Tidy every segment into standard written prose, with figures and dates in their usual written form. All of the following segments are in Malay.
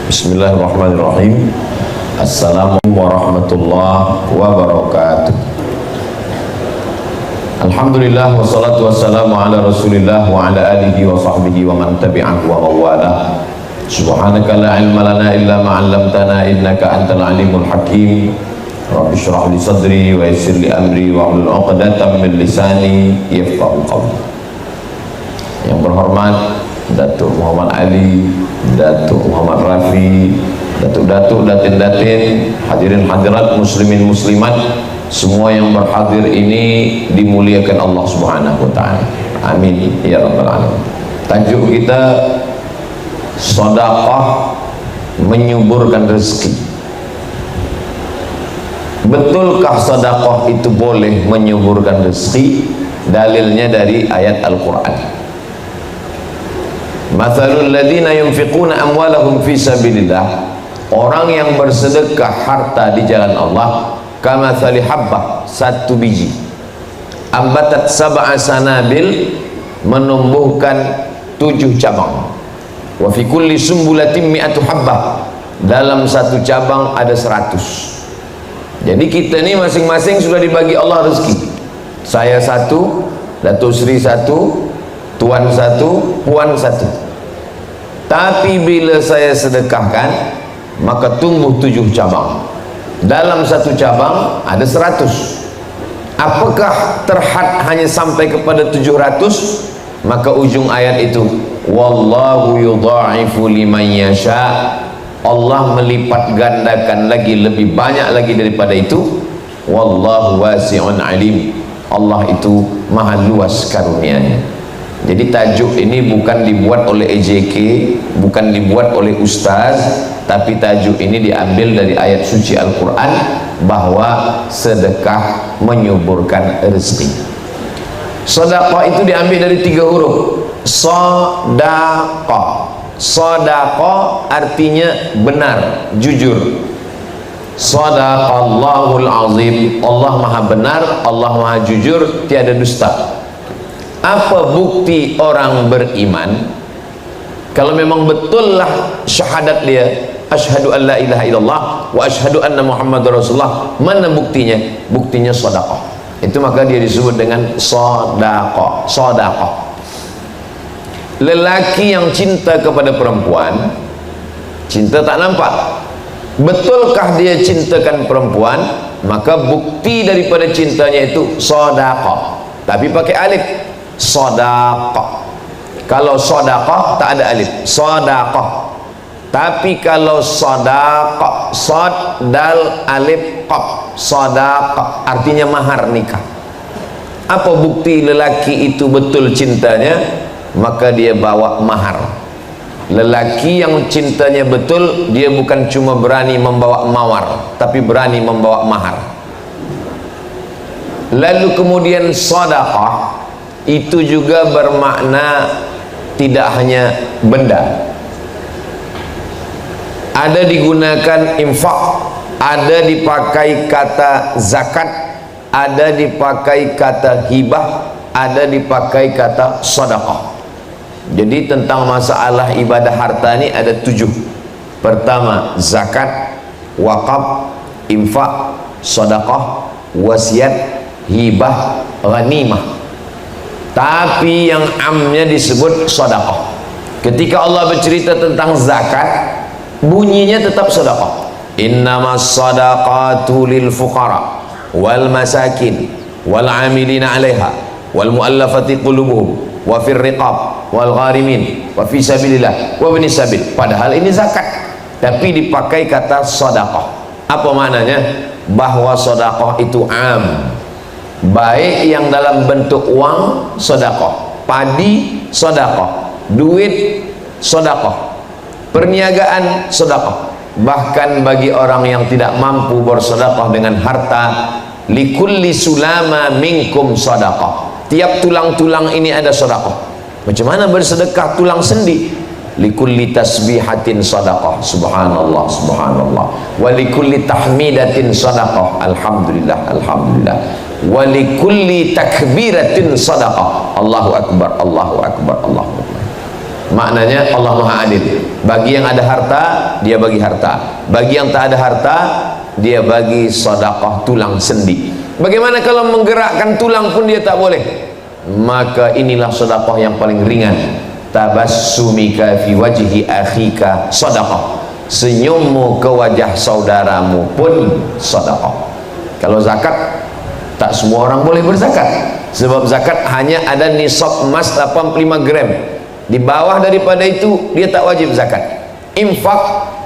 Bismillahirrahmanirrahim. Assalamualaikum warahmatullahi wabarakatuh. Alhamdulillah wassalatu wassalamu ala rasulillah wa ala alihi wa sahbihi wa man tabi'ahu wa mawalah. Subhanaka la ilma lana illa ma 'allamtana innaka antal alimul hakim. Rabbi shrah li sadri wa yassir li amri wa hlul 'uqdatam min lisani yafqahu qawli. Yang berhormat Datuk Muhammad Ali, Datuk Muhammad Rafi, Datuk-datuk, datin-datin, hadirin hadirat, muslimin muslimat, semua yang berhadir ini dimuliakan Allah Subhanahu wa taala. Amin ya rabbal alamin. Tajuk kita sedekah menyuburkan rezeki. Betulkah sedekah itu boleh menyuburkan rezeki? Dalilnya dari ayat Al-Qur'an. Mathalul ladzina yunfiquna amwalahum fi sabilillah, orang yang bersedekah harta di jalan Allah, kamathali habbah, satu biji, ambatat sab'a sanabil, menumbuhkan 7 cabang, wa fi kulli sumbulatin mi'atu habbah, dalam satu cabang ada 100. Jadi kita ini masing-masing sudah dibagi Allah rezeki. Saya 1, Datuk Sri 1, Tuan 1, Puan 1. Tapi bila saya sedekahkan, maka tumbuh 7 cabang. Dalam satu cabang ada 100. Apakah terhad hanya sampai kepada 700? Maka ujung ayat itu, wallahu yudha'ifu liman yasha', Allah melipat gandakan lagi, lebih banyak lagi daripada itu. Wallahu wasi'un alim, Allah itu maha luas karunia-Nya. Jadi tajuk ini bukan dibuat oleh EJK, bukan dibuat oleh ustaz, tapi tajuk ini diambil dari ayat suci Al-Quran, bahwa sedekah menyuburkan rezeki. Sedekah itu diambil dari 3 huruf. Sedekah. Sedekah artinya benar, jujur. Sadaqallahul azim, Allah maha benar, Allah maha jujur, tiada dusta. Apa bukti orang beriman? Kalau memang betullah syahadat dia, asyhadu an la ilaha illallah wa asyhadu anna muhammadar rasulullah, mana buktinya? Buktinya sedekah. Itu maka dia disebut dengan sedekah. Sedekah. Lelaki yang cinta kepada perempuan, cinta tak nampak. Betulkah dia cintakan perempuan? Maka bukti daripada cintanya itu sedekah. Tapi pakai alif. Sedekah. Kalau sedekah tak ada alif, sedekah. Tapi kalau sedekah, sad dal alif qaf, sedekah artinya mahar nikah. Apa bukti lelaki itu betul cintanya? Maka dia bawa mahar. Lelaki yang cintanya betul, dia bukan cuma berani membawa mawar, tapi berani membawa mahar. Lalu kemudian sedekah itu juga bermakna tidak hanya benda. Ada digunakan infak, ada dipakai kata zakat, ada dipakai kata hibah, ada dipakai kata sedekah. Jadi tentang masalah ibadah harta ini ada 7. Pertama zakat, wakaf, infak, sedekah, wasiat, hibah, ghanimah. Tapi yang amnya disebut sedekah. Ketika Allah bercerita tentang zakat, bunyinya tetap sedekah. Innamas sadaqatu lil fuqara wal masakin wal amilina 'alaiha wal muallafati qulubuhum wa fir riqab wal gharimin wa fi sabilillah wa ibnis sabil. Padahal ini zakat, tapi dipakai kata sedekah. Apa maknanya? Bahwa sedekah itu am, baik yang dalam bentuk uang sedekah, padi sedekah, duit sedekah, perniagaan sedekah. Bahkan bagi orang yang tidak mampu bersedekah dengan harta, likulli sulama minkum sedekah, tiap tulang-tulang ini ada sedekah. Macam mana bersedekah tulang sendi? Likulli tasbihatin sedekah, subhanallah subhanallah, wa likulli tahmidatin sedekah, alhamdulillah alhamdulillah, wa likulli takbiratin sedekah, Allahu akbar Allahu akbar Allahu akbar. Maknanya Allah Maha Adil. Bagi yang ada harta, dia bagi harta. Bagi yang tak ada harta, dia bagi sedekah tulang sendi. Bagaimana kalau menggerakkan tulang pun dia tak boleh? Maka inilah sedekah yang paling ringan. Tabassumika fi wajhi akhika sedekah. Senyummu ke wajah saudaramu pun sedekah. Kalau zakat, tak semua orang boleh berzakat, sebab zakat hanya ada nisab emas 85 gram. Di bawah daripada itu dia tak wajib zakat. Infak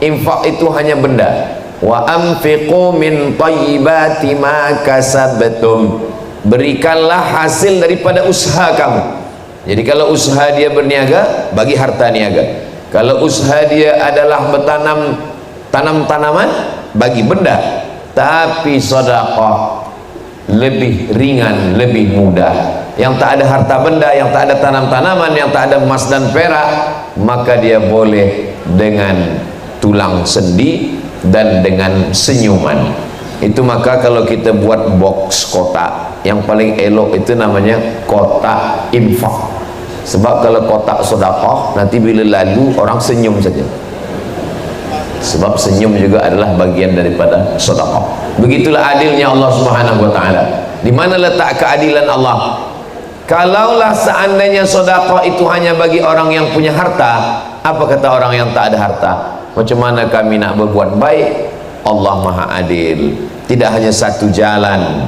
itu hanya benda. Wa anfiqu min thayyibati ma kasabtum. Berikanlah hasil daripada usaha kamu. Jadi kalau usaha dia berniaga, bagi harta niaga. Kalau usaha dia adalah bertanam tanaman, bagi benda. Tapi sedekah lebih ringan, lebih mudah. Yang tak ada harta benda, yang tak ada tanam-tanaman, yang tak ada emas dan perak, maka dia boleh dengan tulang sendi dan dengan senyuman. Itu maka kalau kita buat box kotak, yang paling elok itu namanya kotak infak. Sebab kalau kotak sedekah, nanti bila lalu orang senyum saja. Sebab senyum juga adalah bagian daripada sedekah. Begitulah adilnya Allah Subhanahu wa taala. Di mana letak keadilan Allah? Kalaulah seandainya sedekah itu hanya bagi orang yang punya harta, apa kata orang yang tak ada harta? Macam mana kami nak berbuat baik? Allah Maha Adil. Tidak hanya satu jalan.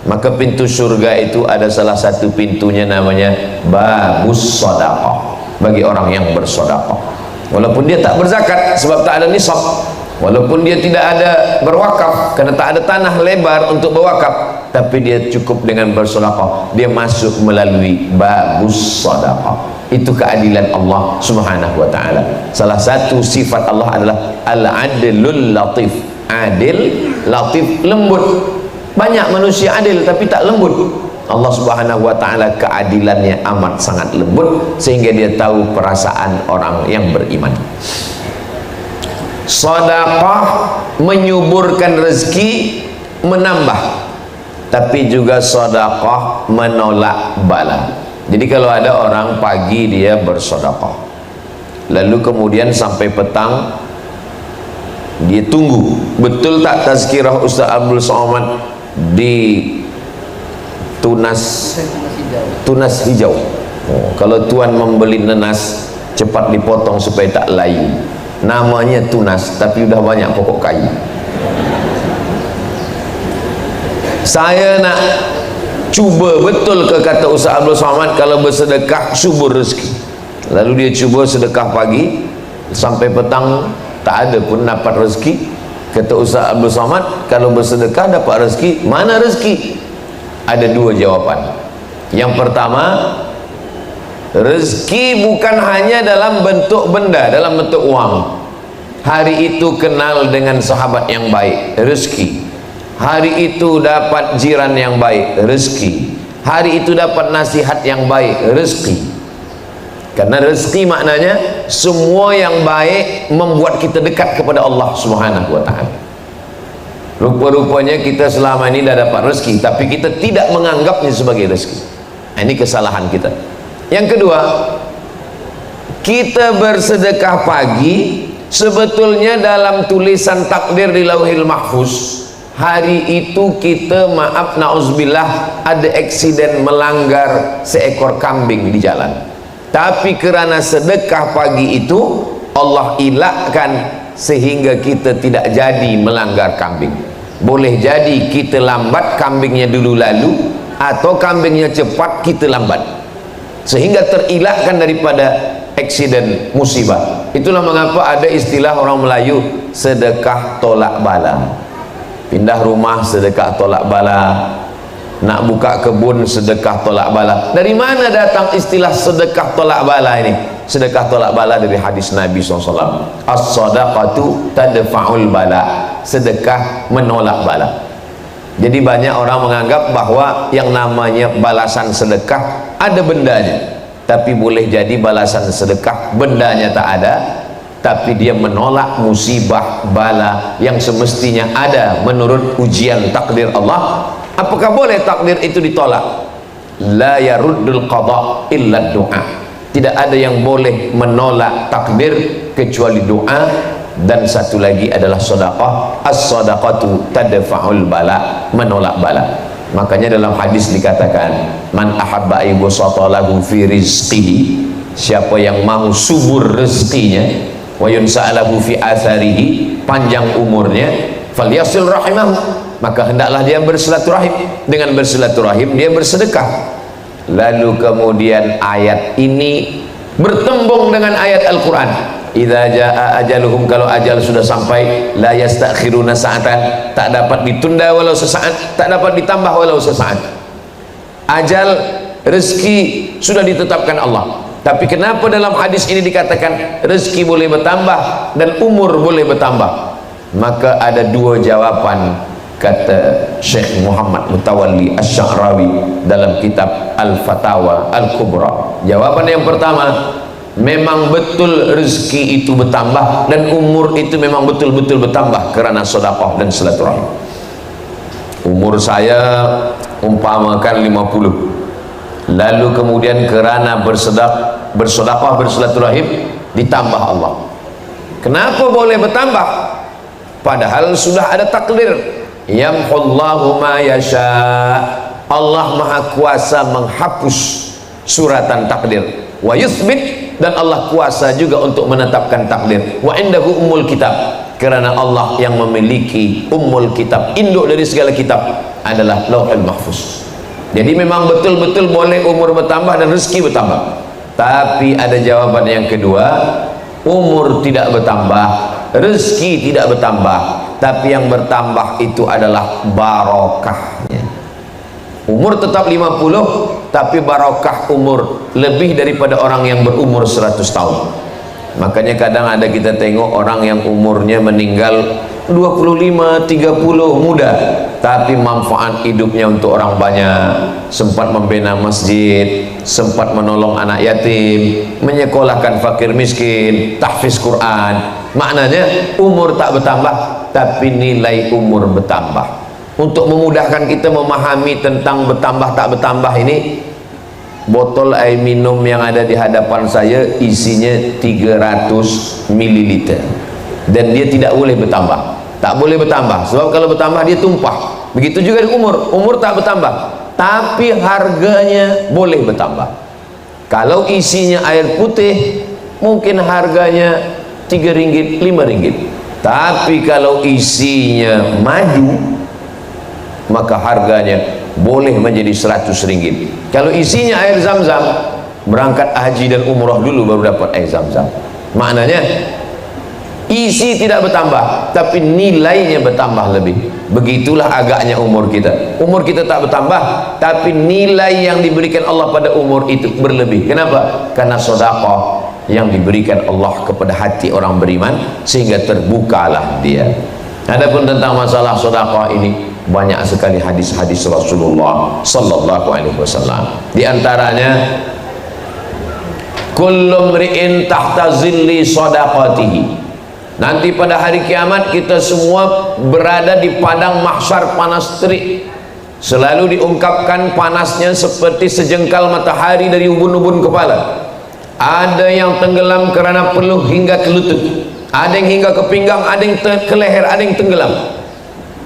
Maka pintu surga itu ada salah satu pintunya, namanya babus sedekah, bagi orang yang bersedekah. Walaupun dia tak berzakat sebab tak ada nisab, walaupun dia tidak ada berwakaf kerana tak ada tanah lebar untuk berwakaf, tapi dia cukup dengan bersedekah, dia masuk melalui babus sedekah. Itu keadilan Allah Subhanahu wa taala. Salah satu sifat Allah adalah al-adlul latif. Adil, latif, lembut. Banyak manusia adil tapi tak lembut. Allah Subhanahu wa taala keadilannya amat sangat lembut, sehingga dia tahu perasaan orang yang beriman. Sedekah menyuburkan rezeki, menambah. Tapi juga sedekah menolak bala. Jadi kalau ada orang pagi dia bersedekah, lalu kemudian sampai petang dia tunggu, betul tak tazkirah Ustaz Abdul Somad di tunas hijau. Kalau tuan membeli nenas, cepat dipotong supaya tak layu. Namanya tunas, tapi udah banyak pokok kayu. Saya nak cuba betul ke kata Ustaz Abdul Somad, kalau bersedekah subur rezeki. Lalu dia cuba sedekah pagi, sampai petang tak ada pun dapat rezeki. Kata Ustaz Abdul Somad, kalau bersedekah dapat rezeki, mana rezeki? Ada dua jawapan. Yang pertama, rezeki bukan hanya dalam bentuk benda, dalam bentuk uang. Hari itu kenal dengan sahabat yang baik, rezeki. Hari itu dapat jiran yang baik, rezeki. Hari itu dapat nasihat yang baik, rezeki. Karena rezeki maknanya semua yang baik membuat kita dekat kepada Allah Subhanahu wa taala. Rupa-rupanya kita selama ini dah dapat rezeki, tapi kita tidak menganggapnya sebagai rezeki. Ini kesalahan kita. Yang kedua, kita bersedekah pagi, sebetulnya dalam tulisan takdir di Lauhil Mahfuz, hari itu kita, maaf na'udzubillah, ada eksiden melanggar seekor kambing di jalan. Tapi kerana sedekah pagi itu, Allah elakkan sehingga kita tidak jadi melanggar kambing. Boleh jadi kita lambat, kambingnya dulu lalu, atau kambingnya cepat, kita lambat, sehingga terelakkan daripada eksiden musibah. Itulah mengapa ada istilah orang Melayu, sedekah tolak bala. Pindah rumah sedekah tolak bala, nak buka kebun sedekah tolak bala. Dari mana datang istilah sedekah tolak bala ini? Sedekah tolak bala dari hadis Nabi SAW. As-sadaqatu tadfa'ul bala. Sedekah menolak bala. Jadi banyak orang menganggap bahwa yang namanya balasan sedekah ada bendanya, tapi boleh jadi balasan sedekah bendanya tak ada, tapi dia menolak musibah bala yang semestinya ada menurut ujian takdir Allah. Apakah boleh takdir itu ditolak? La yaruddul qada illa du'a. tidak ada yang boleh menolak takdir kecuali doa, dan satu lagi adalah sedekah. As-sadaqatu tadfa'ul bala, menolak bala. Makanya dalam hadis dikatakan, man ahabba ayyubsata lahu fi rizqihi, siapa yang mau subur rezekinya, wa yunsa'alahu fi atharihi, panjang umurnya, falyasil rahimahu, maka hendaklah dia bersilaturahim. Dengan bersilaturahim dia bersedekah. Lalu kemudian ayat ini bertembung dengan ayat Al-Quran, idza jaa ajaluhum, kalau ajal sudah sampai, la yastakhiruna sa'atan, tak dapat ditunda walau sesaat, tak dapat ditambah walau sesaat. Ajal rezeki sudah ditetapkan Allah. Tapi kenapa dalam hadis ini dikatakan rezeki boleh bertambah dan umur boleh bertambah? Maka ada dua jawaban, kata Syekh Muhammad Mutawalli Asy-Sya'rawi dalam kitab Al-Fatawa Al-Kubra. Jawaban yang pertama, memang betul rezeki itu bertambah dan umur itu memang betul-betul bertambah karena sedekah dan silaturahim. Umur saya umpamakan 50, lalu kemudian kerana bersedekah bersilaturahim ditambah Allah. Kenapa boleh bertambah? Padahal sudah ada takdir. Yamhullahu ma yasha, Allah maha kuasa menghapus suratan takdir. Wa yuthbit, dan Allah kuasa juga untuk menetapkan takdir. Wa indahu ummul kitab, kerana Allah yang memiliki ummul kitab, induk dari segala kitab, adalah Lauhul Mahfuz. Jadi memang betul-betul boleh umur bertambah dan rezeki bertambah. Tapi ada jawaban yang kedua, umur tidak bertambah, rezeki tidak bertambah, tapi yang bertambah itu adalah barokahnya. Umur tetap 50, tapi barokah umur lebih daripada orang yang berumur 100 tahun. Makanya kadang ada kita tengok orang yang umurnya meninggal 25, 30, muda, tapi manfaat hidupnya untuk orang banyak. Sempat membina masjid, sempat menolong anak yatim, menyekolahkan fakir miskin, tahfiz Quran. Maknanya umur tak bertambah, tapi nilai umur bertambah. Untuk memudahkan kita memahami tentang bertambah tak bertambah ini, botol air minum yang ada di hadapan saya isinya 300 ml, dan dia tidak boleh bertambah. Tak boleh bertambah, sebab kalau bertambah dia tumpah. Begitu juga di umur tak bertambah, tapi harganya boleh bertambah. Kalau isinya air putih, mungkin harganya 3 ringgit, 5 ringgit. Tapi kalau isinya madu, maka harganya boleh menjadi 100 ringgit. Kalau isinya air zam-zam, berangkat haji dan umrah dulu baru dapat air zam-zam. Maknanya isi tidak bertambah, tapi nilainya bertambah lebih. Begitulah agaknya umur kita. Umur kita tak bertambah, tapi nilai yang diberikan Allah pada umur itu berlebih. Kenapa? Karena sedekah yang diberikan Allah kepada hati orang beriman, sehingga terbukalah dia. Adapun tentang masalah sedekah ini, banyak sekali hadis-hadis Rasulullah sallallahu alaihi wasallam. Di antaranya, kullu mri'in tahta zilli shadaqatihi. Nanti pada hari kiamat kita semua berada di padang mahsyar panas terik. Selalu diungkapkan panasnya seperti sejengkal matahari dari ubun-ubun kepala. Ada yang tenggelam kerana peluh hingga ke lutut, ada yang hingga ke pinggang, ada yang ke leher, ada yang tenggelam.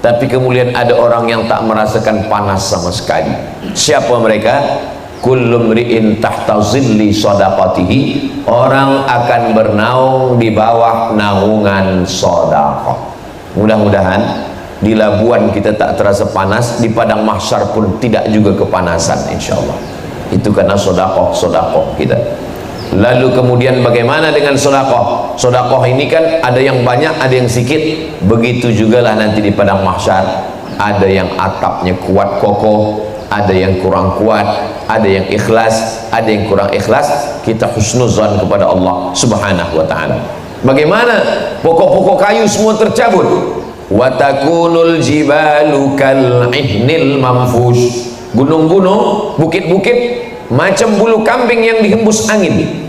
Tapi kemudian ada orang yang tak merasakan panas sama sekali. Siapa mereka? Kullu mri'in tahta zilli shadaqatihi, orang akan bernaung di bawah naungan sedekah. Mudah-mudahan di Labuan kita tak terasa panas, di padang mahsyar pun tidak juga kepanasan, insyaallah. Itu karena sedekah kita. Lalu kemudian bagaimana dengan sedekah? Sedekah ini kan ada yang banyak, ada yang sedikit. Begitu jugalah nanti di padang mahsyar, ada yang atapnya kuat kokoh, ada yang kurang kuat, ada yang ikhlas, ada yang kurang ikhlas. Kita husnuzan kepada Allah subhanahu wa ta'ala. Bagaimana? Pokok-pokok kayu semua tercabut. Wa takunul jibalu kal ihnil manfush. Gunung-gunung, bukit-bukit macam bulu kambing yang dihembus angin.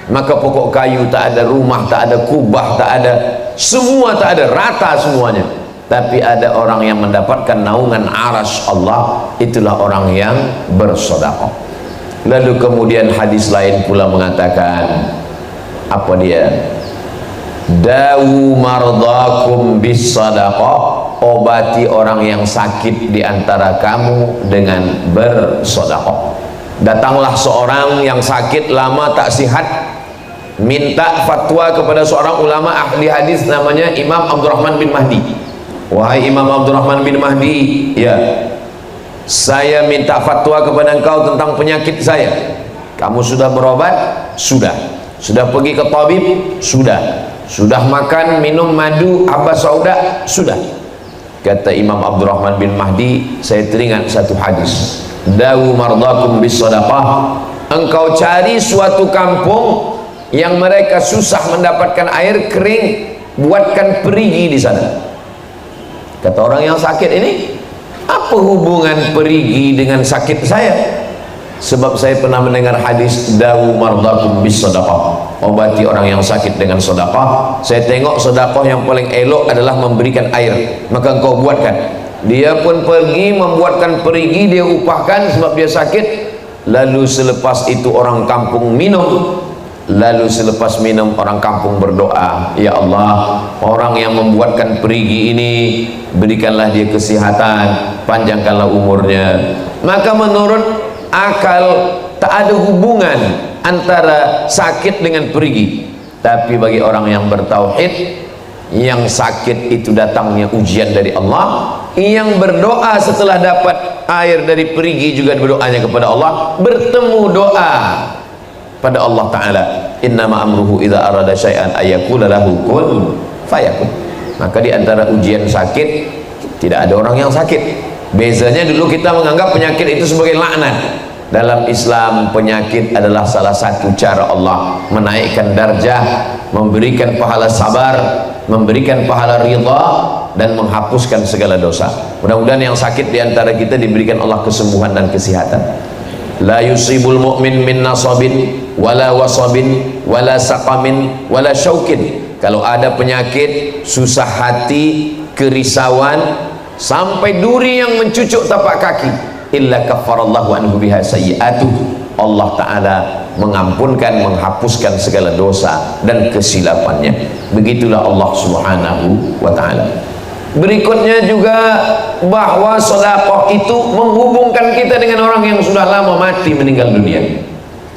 Maka pokok kayu tak ada, rumah tak ada, kubah tak ada, semua tak ada, rata semuanya. Tapi ada orang yang mendapatkan naungan arasy Allah, itulah orang yang bersedekah. Lalu kemudian hadis lain pula mengatakan, apa dia? Dawu mardakum bis sadaqah, obati orang yang sakit di antara kamu dengan bersedekah. Datanglah seorang yang sakit lama tak sihat, minta fatwa kepada seorang ulama ahli hadis namanya Imam Abdurrahman bin Mahdi. Wahai Imam Abdurrahman bin Mahdi, ya, saya minta fatwa kepada engkau tentang penyakit saya. Kamu sudah berobat? Sudah. Sudah pergi ke tabib? Sudah. Sudah makan minum madu Habba Sauda? Sudah. Kata Imam Abdurrahman bin Mahdi, saya teringat satu hadis. Dawu mardakum bis sadaqah. Engkau cari suatu kampung yang mereka susah mendapatkan air kering, buatkan perigi di sana. Kata orang yang sakit ini, apa hubungan perigi dengan sakit saya? Sebab saya pernah mendengar hadis dawu mardakum bis sadaqah, obati orang yang sakit dengan sedekah. Saya tengok sedekah yang paling elok adalah memberikan air, maka engkau buatkan. Dia pun pergi membuatkan perigi, dia upahkan sebab dia sakit. Lalu selepas itu orang kampung minum. Lalu selepas minum orang kampung berdoa, ya Allah, orang yang membuatkan perigi ini berikanlah dia kesehatan, panjangkanlah umurnya. Maka menurut akal tak ada hubungan antara sakit dengan perigi. Tapi bagi orang yang bertauhid, yang sakit itu datangnya ujian dari Allah, yang berdoa setelah dapat air dari perigi juga berdoanya kepada Allah, bertemu doa pada Allah Ta'ala. Innama amruhu idza arada syai'an ayyakula lahu kun fayakun. Maka di antara ujian sakit, tidak ada orang yang sakit. Bezanya dulu kita menganggap penyakit itu sebagai laknat. Dalam Islam, penyakit adalah salah satu cara Allah menaikkan darjah, memberikan pahala sabar, memberikan pahala ridha, dan menghapuskan segala dosa. Mudah-mudahan yang sakit di antara kita diberikan Allah kesembuhan dan kesehatan. La yusibul mu'min min nasabin wala wasabin wala saqamin wala syaukin. Kalau ada penyakit, susah hati, kerisauan, sampai duri yang mencucuk tapak kaki, illa kafarallahu anhu biha sayyi'atuh, Allah Ta'ala mengampunkan, menghapuskan segala dosa dan kesilapannya. Begitulah Allah Subhanahu wa Ta'ala. Berikutnya juga bahwa sedekah itu menghubungkan kita dengan orang yang sudah lama mati, meninggal dunia.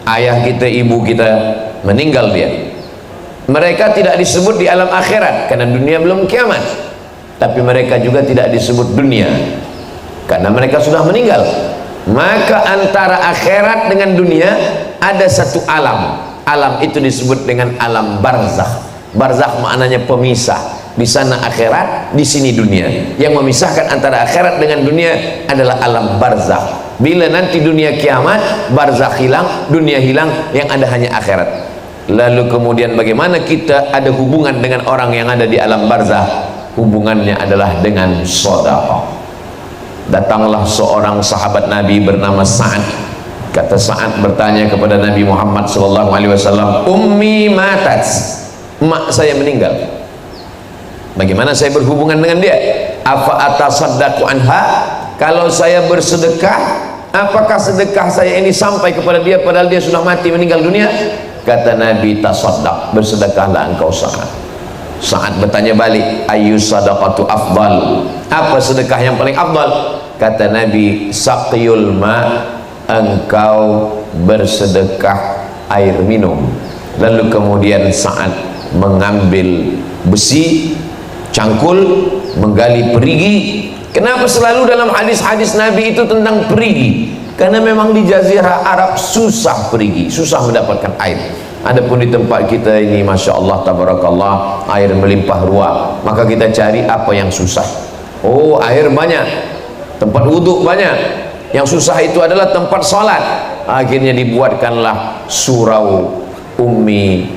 Ayah kita, ibu kita meninggal dia. Mereka tidak disebut di alam akhirat karena dunia belum kiamat. Tapi mereka juga tidak disebut dunia karena mereka sudah meninggal. Maka antara akhirat dengan dunia ada satu alam. Alam itu disebut dengan alam barzakh. Barzakh maknanya pemisah. Di sana akhirat, di sini dunia. Yang memisahkan antara akhirat dengan dunia adalah alam barzakh. Bila nanti dunia kiamat, barzakh hilang, dunia hilang, yang ada hanya akhirat. Lalu kemudian bagaimana kita ada hubungan dengan orang yang ada di alam barzakh? Hubungannya adalah dengan sedekah. Datanglah seorang sahabat Nabi bernama Sa'ad. Kata Sa'ad bertanya kepada Nabi Muhammad SAW, ummi matat, mak saya meninggal. Bagaimana saya berhubungan dengan dia? Afa atasaddaqu anha? Kalau saya bersedekah, apakah sedekah saya ini sampai kepada dia padahal dia sudah mati meninggal dunia? Kata Nabi, tasaddaq, bersedekahlah engkau Sa'ad. Sa'ad bertanya balik, ayu sadaqatu afdal, apa sedekah yang paling afdal? Kata Nabi, saqiyul ma, engkau bersedekah air minum. Lalu kemudian Sa'ad mengambil besi, cangkul, menggali perigi. Kenapa selalu dalam hadis-hadis Nabi itu tentang perigi? Karena memang di Jazirah Arab susah perigi, susah mendapatkan air. Adapun di tempat kita ini, Masya Allah, tabarakallah, air melimpah ruah. Maka kita cari apa yang susah. Oh, air banyak, tempat wudhu banyak. Yang susah itu adalah tempat salat. Akhirnya dibuatkanlah surau Ummi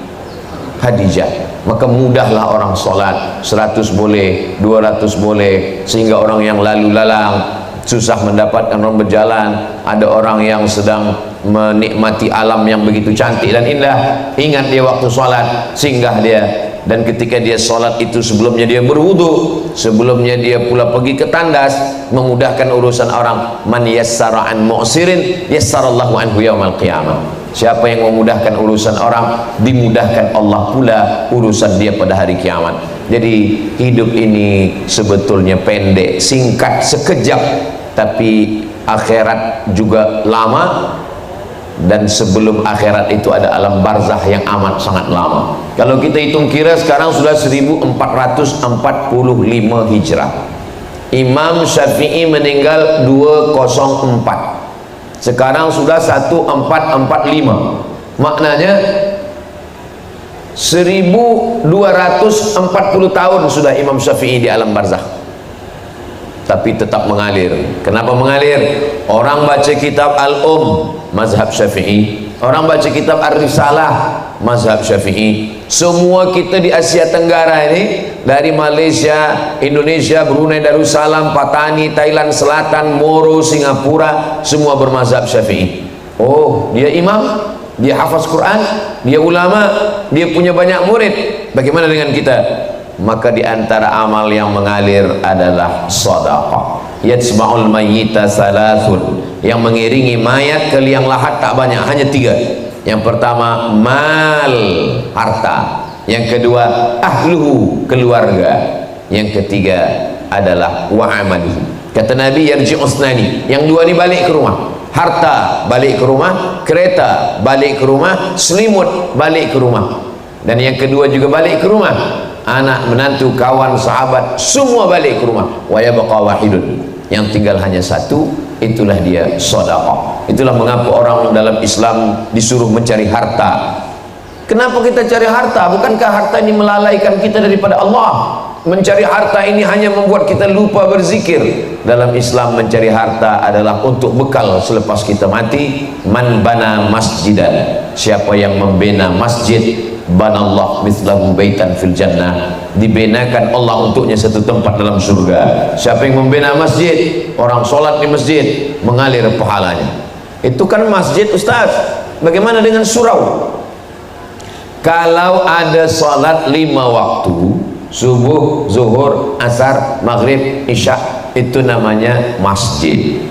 Khadijah. Maka mudahlah orang sholat, 100 boleh, 200 boleh, sehingga orang yang lalu lalang susah mendapatkan orang berjalan, ada orang yang sedang menikmati alam yang begitu cantik dan indah, ingat dia waktu sholat, singgah dia dan ketika dia sholat itu sebelumnya dia berwudu, sebelumnya dia pula pergi ke tandas, memudahkan urusan orang. Man yassara an mu'sirin yassarallahu anhu yaumal qiyamah. Siapa yang memudahkan urusan orang, dimudahkan Allah pula urusan dia pada hari kiamat. Jadi hidup ini sebetulnya pendek, singkat, sekejap, tapi akhirat juga lama. Dan sebelum akhirat itu ada alam barzah yang amat sangat lama. Kalau kita hitung kira sekarang sudah 1445 Hijrah. Imam Syafi'i meninggal 204. Sekarang sudah 1445. Maknanya 1240 tahun sudah Imam Syafi'i di alam barzah, tapi tetap mengalir. Kenapa mengalir? Orang baca kitab mazhab Syafi'i, orang baca kitab Ar-Risalah, mazhab Syafi'i. Semua kita di Asia Tenggara ini, dari Malaysia, Indonesia, Brunei Darussalam, Patani, Thailand Selatan, Moro, Singapura, semua bermazhab Syafi'i. Oh, dia imam, dia hafaz Quran, dia ulama, dia punya banyak murid. Bagaimana dengan kita? Maka di antara amal yang mengalir adalah sedekah. Yatsma'ul mayyita salasun, yang mengiringi mayat ke liang lahat tak banyak, hanya 3. Yang pertama mal, harta. Yang kedua ahluhu, keluarga. Yang ketiga adalah wa amaluhu. Kata Nabi yarji'usnani, yang 2 ni balik ke rumah. Harta balik ke rumah, kereta balik ke rumah, selimut balik ke rumah. Dan yang kedua juga balik ke rumah. Anak, menantu, kawan, sahabat, semua balik ke rumah. Wa yabqa wahidun, yang tinggal hanya 1, itulah dia sedekah. Itulah mengapa orang dalam Islam disuruh mencari harta. Kenapa kita cari harta? Bukankah harta ini melalaikan kita daripada Allah? Mencari harta ini hanya membuat kita lupa berzikir. Dalam Islam mencari harta adalah untuk bekal selepas kita mati. Man bana masjidan, siapa yang membina masjid, banallah mithlahu baitan fil jannah, dibenakan Allah untuknya satu tempat dalam surga. Siapa yang membina masjid, orang sholat di masjid, mengalir pahalanya. Itu kan masjid, Ustaz. Bagaimana dengan surau? Kalau ada sholat 5 waktu, subuh, zuhur, asar, maghrib, isya, itu namanya masjid.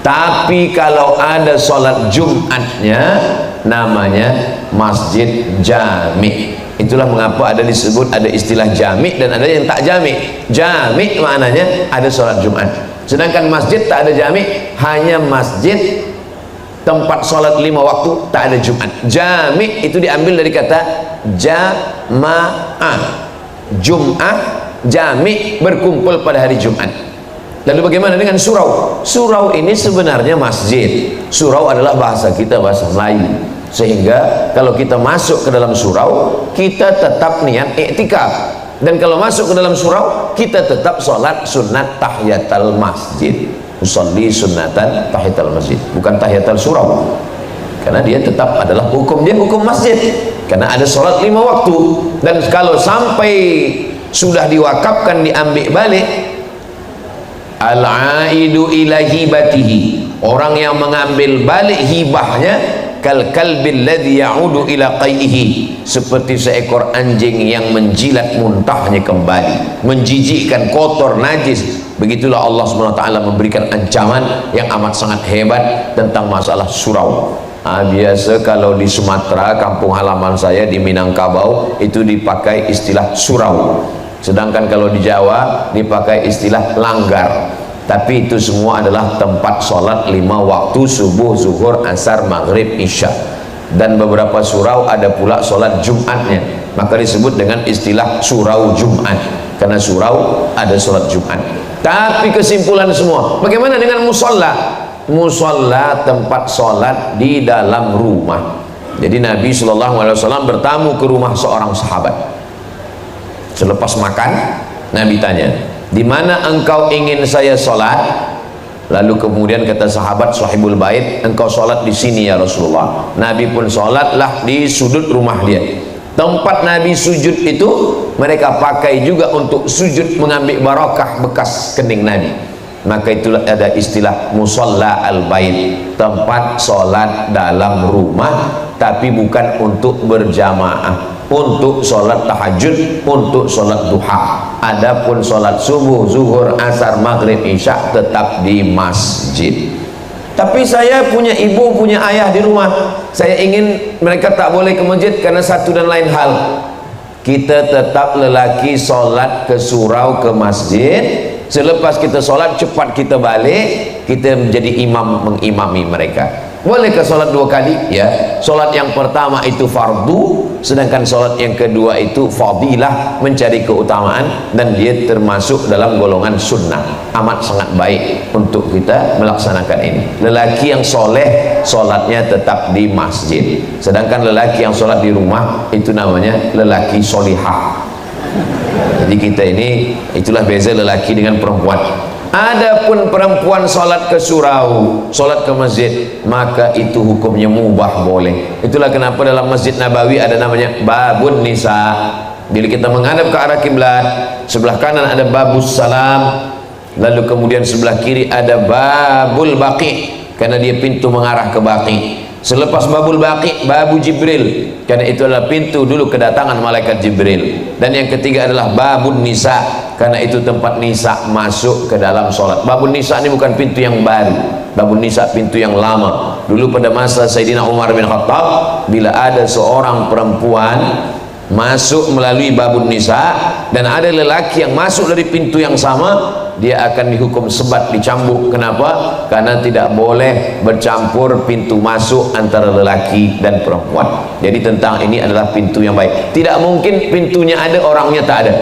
Tapi kalau ada sholat Jumatnya, namanya masjid jami. Itulah mengapa ada disebut, ada istilah jami dan ada yang tak jami. Jami maknanya ada sholat Jumat, sedangkan masjid tak ada jami, hanya masjid tempat sholat 5 waktu, tak ada Jumat. Jami itu diambil dari kata jama'ah, Jum'ah, jami, berkumpul pada hari Jumat. Lalu bagaimana dengan surau? Surau ini sebenarnya masjid. Surau adalah bahasa kita, bahasa Melayu. Sehingga kalau kita masuk ke dalam surau, kita tetap niat iktikaf. Dan kalau masuk ke dalam surau, kita tetap sholat sunat tahiyatul masjid. Usolli sunnatan tahiyatul masjid, bukan tahiyatul surau. Karena dia tetap adalah hukum, dia hukum masjid. Karena ada sholat 5 waktu. Dan kalau sampai sudah diwakafkan, diambil balik, al-aidu ila hibatihi, orang yang mengambil balik hibahnya, kal kalbil ladzi ya'udu ila qaihi, seperti seekor anjing yang menjilat muntahnya kembali, menjijikkan, kotor, najis. Begitulah Allah SWT memberikan ancaman yang amat sangat hebat tentang masalah surau. Biasa kalau di Sumatera, kampung halaman saya di Minangkabau, itu dipakai istilah surau. Sedangkan kalau di Jawa dipakai istilah langgar. Tapi itu semua adalah tempat sholat 5 waktu, subuh, zuhur, asar, maghrib, isya. Dan beberapa surau ada pula sholat Jumatnya, maka disebut dengan istilah surau Jumat, karena surau ada sholat Jumat. Tapi kesimpulan semua, bagaimana dengan musola? Musola tempat sholat di dalam rumah. Jadi Nabi SAW bertamu ke rumah seorang sahabat. Selepas makan, Nabi tanya, di mana engkau ingin saya sholat? Lalu kemudian kata sahabat sahibul bait, engkau sholat di sini ya Rasulullah. Nabi pun sholatlah di sudut rumah dia. Tempat Nabi sujud itu mereka pakai juga untuk sujud, mengambil barakah bekas kening Nabi. Maka itulah ada istilah musalla al-bait, tempat sholat dalam rumah, tapi bukan untuk berjamaah. untuk sholat tahajud, untuk sholat duha. Adapun sholat subuh, zuhur, asar, maghrib, isya tetap di masjid. Tapi saya punya ibu, punya ayah di rumah, saya ingin mereka tak boleh ke masjid karena satu dan lain hal. Kita tetap lelaki sholat ke surau, ke masjid. Selepas kita sholat cepat kita balik, kita menjadi imam, mengimami mereka. Boleh ke sholat 2 kali? Ya. Sholat yang pertama itu fardu, sedangkan sholat yang kedua itu fadilah, mencari keutamaan, dan dia termasuk dalam golongan sunnah. Amat sangat baik untuk kita melaksanakan ini. Lelaki yang soleh sholatnya tetap di masjid, sedangkan lelaki yang sholat di rumah itu namanya lelaki solihah. Jadi kita ini, itulah beza lelaki dengan perempuan. Adapun perempuan sholat ke surau, sholat ke masjid, maka itu hukumnya mubah, boleh. Itulah kenapa dalam Masjid Nabawi ada namanya babun nisa. Bila kita menghadap ke arah kiblat, sebelah kanan ada babus salam, lalu kemudian sebelah kiri ada babul baqi, karena dia pintu mengarah ke baqi. Selepas babul baqi, babu Jibril, karena itu adalah pintu dulu kedatangan malaikat Jibril. Dan yang ketiga adalah babun nisa, karena itu tempat nisa masuk ke dalam sholat. Babun nisa ini bukan pintu yang baru, babun nisa pintu yang lama. Dulu pada masa Sayyidina Umar bin Khattab, bila ada seorang perempuan masuk melalui babun nisa dan ada lelaki yang masuk dari pintu yang sama, dia akan dihukum sebat, dicambuk. Kenapa? Karena tidak boleh bercampur pintu masuk antara lelaki dan perempuan. Jadi tentang ini adalah pintu yang baik. Tidak mungkin pintunya ada, orangnya tak ada.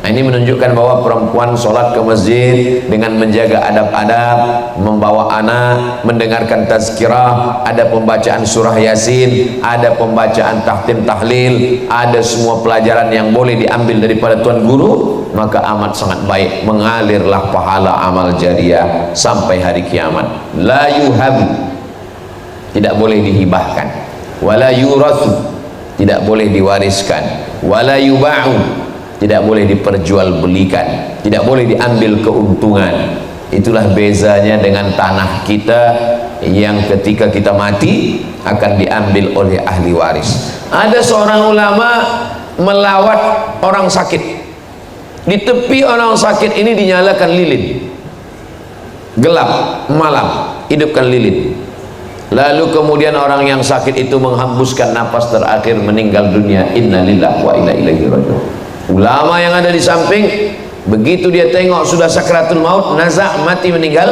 Nah, ini menunjukkan bahwa perempuan sholat ke masjid dengan menjaga adab-adab, membawa anak, mendengarkan tazkirah, ada pembacaan surah Yasin, ada pembacaan tahtim tahlil, ada semua pelajaran yang boleh diambil daripada tuan guru, maka amat sangat baik, mengalirlah pahala amal jariah sampai hari kiamat. La yuhabu, tidak boleh dihibahkan, wala yurathu, tidak boleh diwariskan, wala yuba'u, tidak boleh diperjualbelikan, tidak boleh diambil keuntungan. Itulah bezanya dengan tanah kita yang ketika kita mati akan diambil oleh ahli waris. Ada seorang ulama melawat orang sakit. Di tepi orang sakit ini dinyalakan lilin, gelap malam, hidupkan lilin. Lalu kemudian orang yang sakit itu menghembuskan napas terakhir, meninggal dunia. Innalillahi wa inna ilaihi raji'un. Ulama yang ada di samping, begitu dia tengok sudah sakratul maut, nazak, mati, meninggal,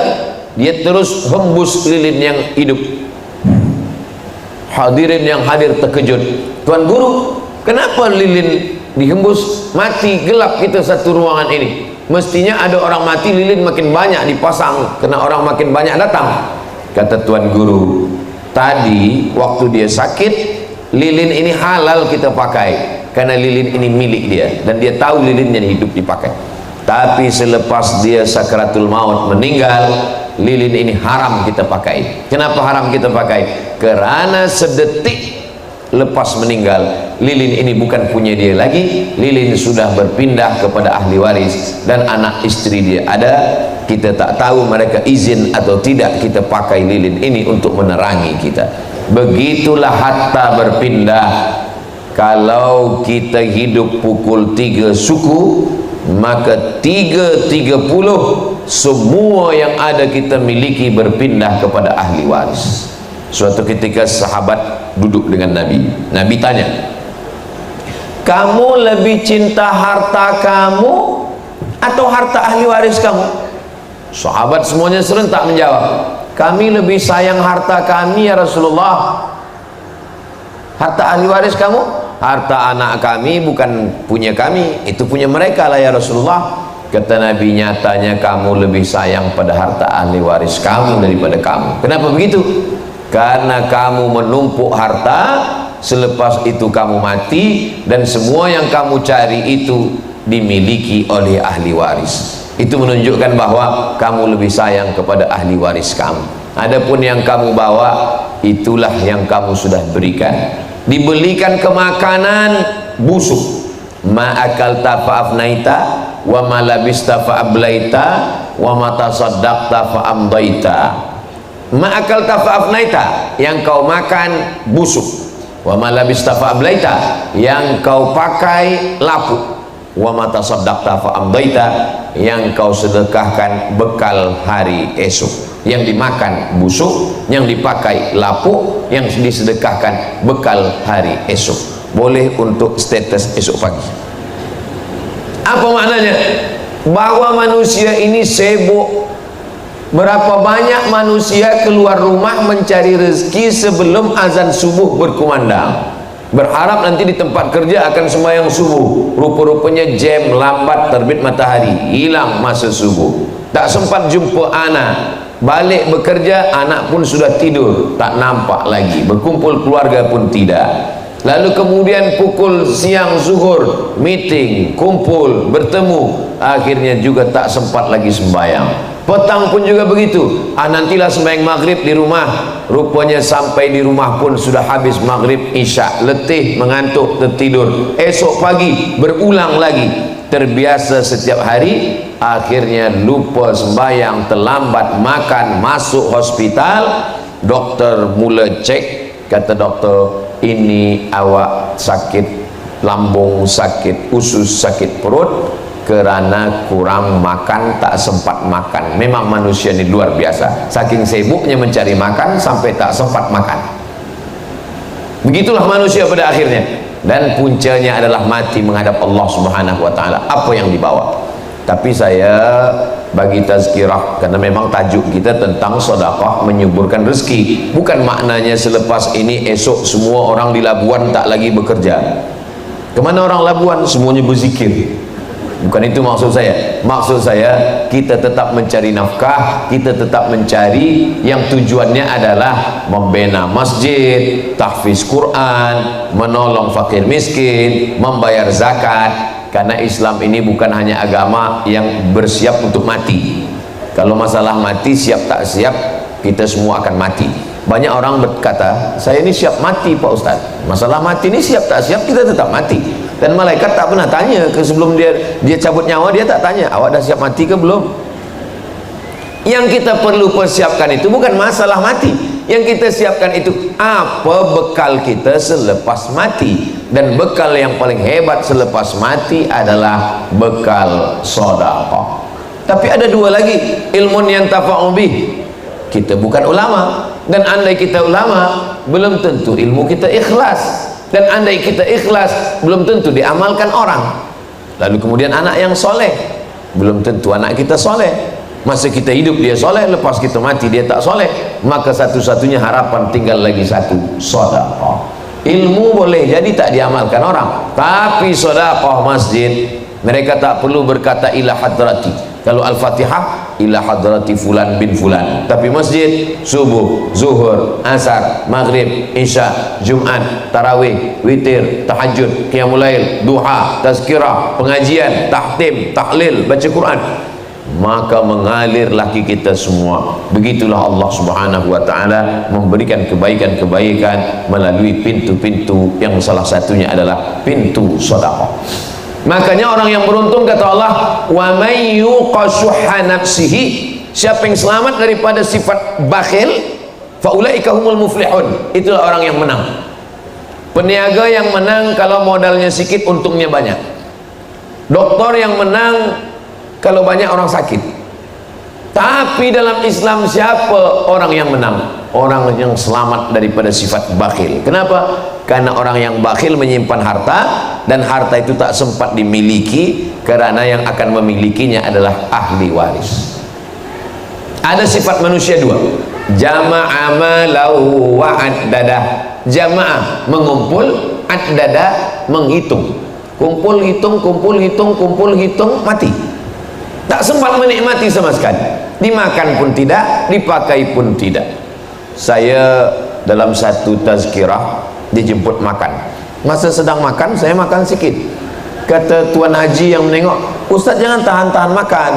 dia terus hembus lilin yang hidup. Hadirin yang hadir terkejut. Tuan guru, kenapa lilin dihembus? Mati, gelap kita satu ruangan ini. Mestinya ada orang mati, lilin makin banyak dipasang, karena orang makin banyak datang. Kata tuan guru, tadi waktu dia sakit, lilin ini halal kita pakai, karena lilin ini milik dia dan dia tahu lilin yang hidup dipakai. Tapi selepas dia sakratul maut, meninggal, lilin ini haram kita pakai. Kenapa haram kita pakai? Karena sedetik lepas meninggal, lilin ini bukan punya dia lagi, lilin sudah berpindah kepada ahli waris dan anak istri dia ada. Kita tak tahu mereka izin atau tidak kita pakai lilin ini untuk menerangi kita. Begitulah harta berpindah. Kalau kita hidup pukul 3 suku, maka 3.30 semua yang ada kita miliki berpindah kepada ahli waris. Suatu ketika sahabat duduk dengan Nabi. Nabi tanya, kamu lebih cinta harta kamu atau harta ahli waris kamu? Sahabat semuanya serentak menjawab, kami lebih sayang harta kami ya Rasulullah. Harta ahli waris kamu? Harta anak kami bukan punya kami, itu punya mereka lah ya Rasulullah. Kata Nabi, nyatanya kamu lebih sayang pada harta ahli waris kamu daripada kamu. Kenapa begitu? Karena kamu menumpuk harta, selepas itu kamu mati, dan semua yang kamu cari itu dimiliki oleh ahli waris. Itu menunjukkan bahwa kamu lebih sayang kepada ahli waris kamu. Adapun yang kamu bawa, itulah yang kamu sudah berikan. Dibelikan ke makanan busuk. Ma akalta fa'afnaita wa ma labista fa'ablaita wa ma tasaddaqta fa'amdaita. Ma akalta fa'afnaita, yang kau makan busuk, wa ma labista fa ablaita, yang kau pakai lapuk, wa ma tasaddaqta fa amdaita, yang kau sedekahkan bekal hari esok. Yang dimakan busuk, yang dipakai lapuk, yang disedekahkan bekal hari esok. Boleh untuk status esok pagi. Apa maknanya? Bahwa manusia ini sibuk. Berapa banyak manusia keluar rumah mencari rezeki sebelum azan subuh berkumandang, berharap nanti di tempat kerja akan sembahyang subuh. Rupa-rupanya jam lambat terbit matahari, hilang masa subuh, tak sempat jumpa anak. Balik bekerja, anak pun sudah tidur, tak nampak lagi. Berkumpul keluarga pun tidak. Lalu kemudian pukul siang zuhur, meeting, kumpul, bertemu, akhirnya juga tak sempat lagi sembahyang. Petang pun juga begitu. Nantilah sembahyang maghrib di rumah. Rupanya sampai di rumah pun sudah habis maghrib isya, letih, mengantuk, tertidur. Esok pagi berulang lagi. Terbiasa setiap hari, akhirnya lupa sembahyang, terlambat makan, masuk hospital. Dokter mula cek, kata dokter, ini awak sakit lambung, sakit usus, sakit perut kerana kurang makan, tak sempat makan. Memang manusia ini luar biasa, saking sibuknya mencari makan sampai tak sempat makan. Begitulah manusia pada akhirnya, dan puncanya adalah mati menghadap Allah Subhanahu wa taala. Apa yang dibawa? Tapi saya bagi tazkirah, karena memang tajuk kita tentang sedekah menyuburkan rezeki. Bukan maknanya selepas ini esok semua orang di Labuan tak lagi bekerja. Kemana orang Labuan? Semuanya berzikir. Bukan itu maksud saya. Maksud saya, kita tetap mencari nafkah, kita tetap mencari yang tujuannya adalah membina masjid, tahfiz Quran, menolong fakir miskin, membayar zakat. Karena Islam ini bukan hanya agama yang bersiap untuk mati. Kalau masalah mati, siap tak siap, kita semua akan mati. Banyak orang berkata, saya ini siap mati Pak Ustaz. Masalah mati ini siap tak siap, kita tetap mati. Dan malaikat tak pernah tanya ke sebelum dia cabut nyawa, dia tak tanya, awak dah siap mati ke belum? Yang kita perlu persiapkan itu bukan masalah mati. Yang kita siapkan itu apa bekal kita selepas mati. Dan bekal yang paling hebat selepas mati adalah bekal sedekah. Tapi ada dua lagi, ilmun yang tafa'u bih. Kita bukan ulama, dan andai kita ulama, belum tentu ilmu kita ikhlas. Dan andai kita ikhlas, belum tentu diamalkan orang. Lalu kemudian anak yang soleh, belum tentu anak kita soleh. Masa kita hidup dia soleh, lepas kita mati dia tak soleh, maka satu-satunya harapan tinggal lagi satu, sedekah. Ilmu boleh jadi tak diamalkan orang, tapi sedekah masjid, mereka tak perlu berkata ila hadrati. Kalau Al-Fatihah ila hadrati fulan bin fulan, tapi masjid subuh, zuhur, asar, maghrib, isya, Jumat, tarawih, witir, tahajud, qiyamul lail, duha, tazkirah, pengajian, tahtim, tahlil, baca Quran, maka mengalir laki kita semua. Begitulah Allah Subhanahu wa taala memberikan kebaikan-kebaikan melalui pintu-pintu yang salah satunya adalah pintu sedekah. Makanya orang yang beruntung, kata Allah, wa may yuqashuha nafsihi, siapa yang selamat daripada sifat bakhil, fa ulaika humul muflihun, itulah orang yang menang. Peniaga yang menang kalau modalnya sedikit, untungnya banyak. Doktor yang menang kalau banyak orang sakit. Tapi dalam Islam siapa orang yang menang? Orang yang selamat daripada sifat bakhil. Kenapa? Karena orang yang bakhil menyimpan harta, dan harta itu tak sempat dimiliki, karena yang akan memilikinya adalah ahli waris. Ada sifat manusia dua, jama'a malahu wa addada. Jamaah mengumpul, addada menghitung. Kumpul hitung, kumpul hitung, kumpul hitung, mati. Tak sempat menikmati sama sekali. Dimakan pun tidak, dipakai pun tidak. Saya dalam satu tazkirah dijemput makan. Masa sedang makan, saya makan sikit. Kata Tuan Haji yang menengok, Ustaz jangan tahan-tahan makan.